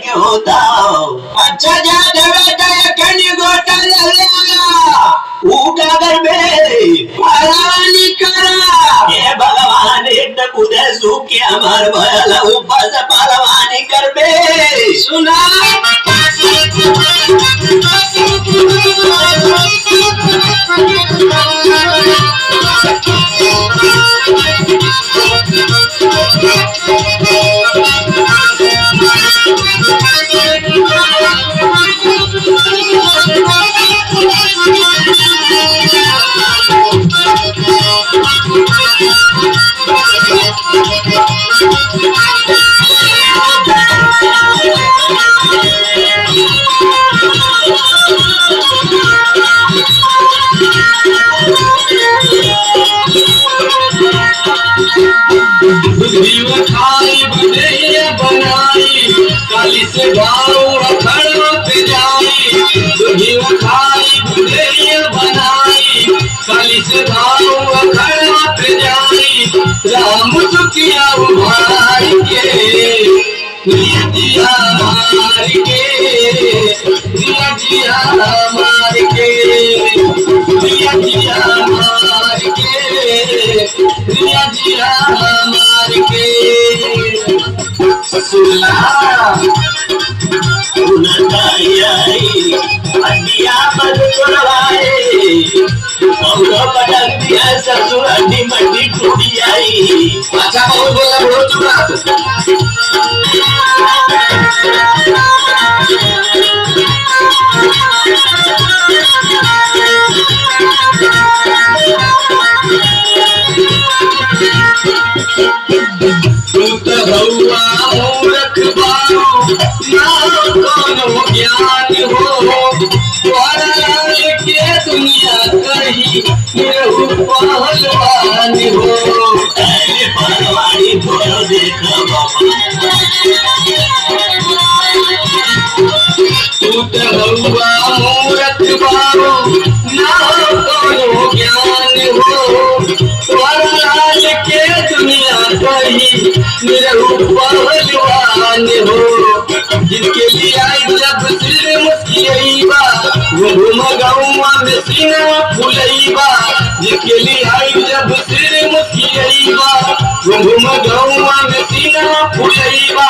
के होता अच्छा जाते बेटा कनी गोटा उठाकर बे पालावानी करा हे भगवान एक कुदे सुखी हमार भला ऊपर से पालावानी कर बे सुना खाई बने बनाई काली से गाँव अखड़ों पे जाई खाई बने बनाई काली से गाँव अखड़ों पे जाई राम चुकिया भाई के जिया मार के जिया मार के जिया मार के जिया मार के सुना अंडिया मत छोड़वाए और पटक दिया ससुर अंडी मंडी टूटी आई अच्छा बहुत बोला बोलो चुप रहा तू तो भौआ मूर्ख बाबू ना कोनो ज्ञान हो के दुनिया कही केहू पहलवान हो अरे पहलवानी थोड़ा देख तू तो भौआ मूर्ख बाबू ना कोनो ज्ञान हो के दुनिया कही पहलवान हो जिनके लिए आई जब सिर मुस्किया वो घूम गौआ में सीना फुलैबा जिनके लिए आई जब सिर मुस्किया वो घूम गौआ में सीना फुलैबा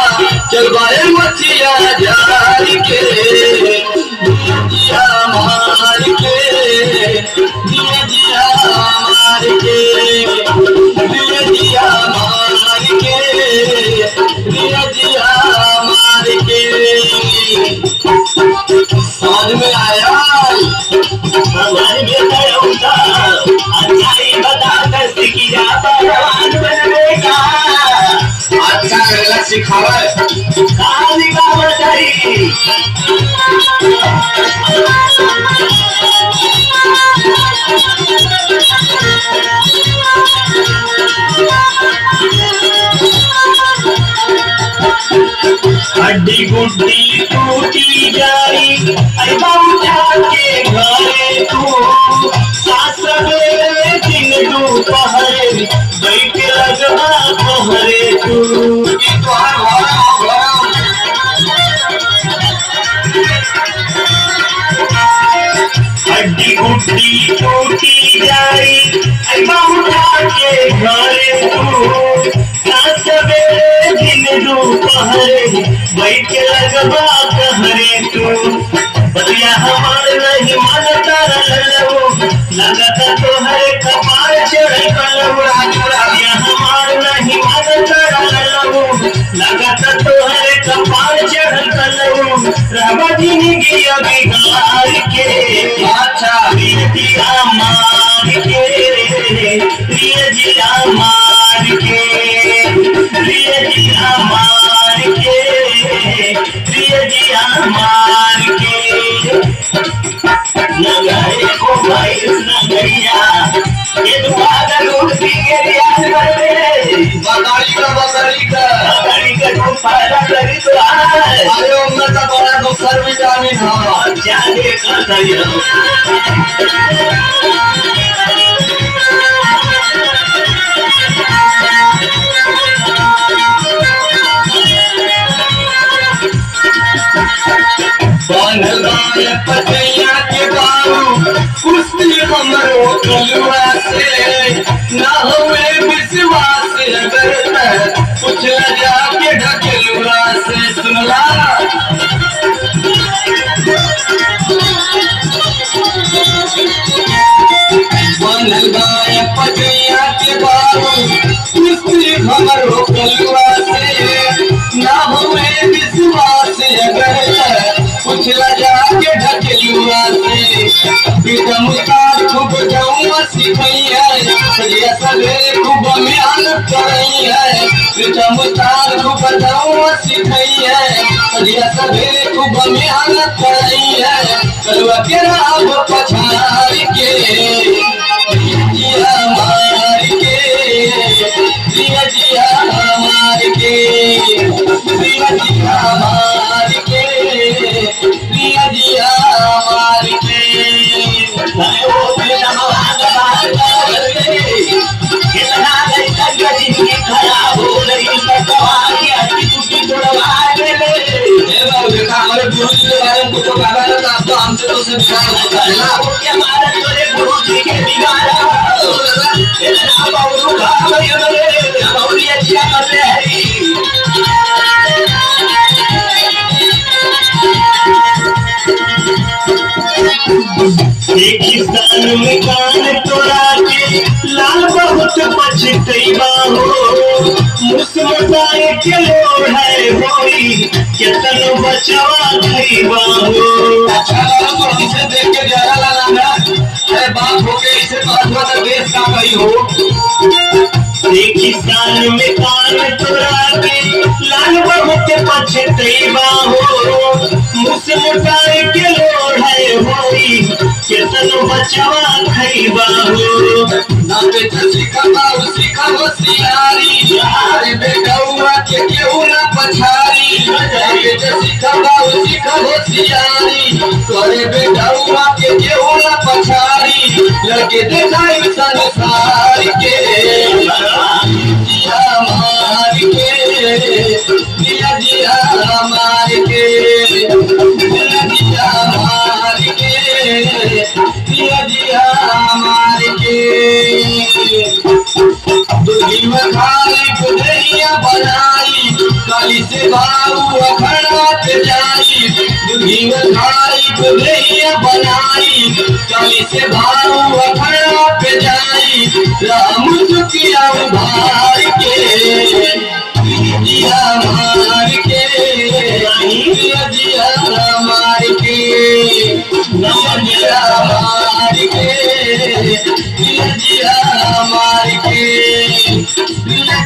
चलवाए मछिया जार के जिया मार के जिया मार के जिया मार के जिया मार के समझ में आया हमारे बेटा होता अच्छाई बता कर सिकिया भगवान बनने का अच्छा करेला सिखावे कहानी का बताई हड्डी गुड्डी टूटी जाई उठा के घरे तू सास बेरे दिन दोपहर बैठ लगवा तोहरे तू हड्डी गुड्डी टूटी जाई उठा के घरे तू सास बेरे दिन दोपहर बैठ लगवा तोहरे तू बलिया हमारे नहीं मानता रहो लगता तोहरे कपार चढ़ कलम बलिया हमारे नहीं मानता रहो लगता तोहरे कपार चढ़ कलम रामा जी ने गिया बिगाड़ के अच्छा दिया मार के जिया मार के जिया मार के जिया मार के नगरे को भाई नगरिया ये दुआगा लूट पी के रियाज करते बकरी का तुम फायदा करी तो आए अरे उनमें तो बड़ा दूसर विटामिन है जाने का दरिया बनल बाल पतैया के बाबू कुश्ती हमरो कलुआ से ना हुए विश्वास अगर कुछ जाके ढकेलुआ से सुनला बनल बाल पतैया के बाबू कुश्ती हमरो कलुआ से ना हुए विश्वास अगर कुछ जाके ढकेलुआ से प्रीतम उतार खूब जाऊँ सिखई है सजिया सवेरे खूब मेहनत करई है प्रीतम उतार खूब जाऊँ सिखई है सजिया सवेरे खूब मेहनत करई है कलुआ के राम पछाड़ के जिया मार के जिया जिया मार के जिया जिया मार के जिया जिया मार के वो प्रीतम कितना जिंदगी खराब हो गई टूटी तोड़वा हमारे गुरु जी के बारे में कुछ बाबा ने तो हमसे तो सब हमारा तोरे गुरु जी के बिगाड़ा इतना बाबू बाबू अच्छा कर रहे एक हिस्सान में कान तोड़ा के लाल बहुत पछतैबा हो मुस्मताए के लोड़ है होई केतन बचवा खैबा हो अच्छा तो हमसे देख के जरा लगा ना अरे बात हो गई इसे बात देश का कही हो एक हिस्सान में कान तोड़ा के लाल बहुत पछतैबा हो मुस्मताए के लोड़ है होई केतन बचवा खैबा हो ना बेटा सीखा होशियारी अरे बेटौआ के केहू ना पछारी बेटा सीखा होशियारी अरे बेटौआ के केहू ना पछारी लगे देखाई संसार के जिया मार के जिया जिया मार के जिया मार के जिया जिया मार के दुर्गी में खाली गुदरिया बनाई काली से बाबू अखड़ा पे जाई दुर्गी में खाली गुदरिया बनाई काली से बाबू अखड़ा पे जाई राम चुकिया उभार के जिया मार के जिया जिया मार के जिया मार के जिया मार के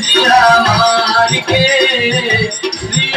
जिया मार के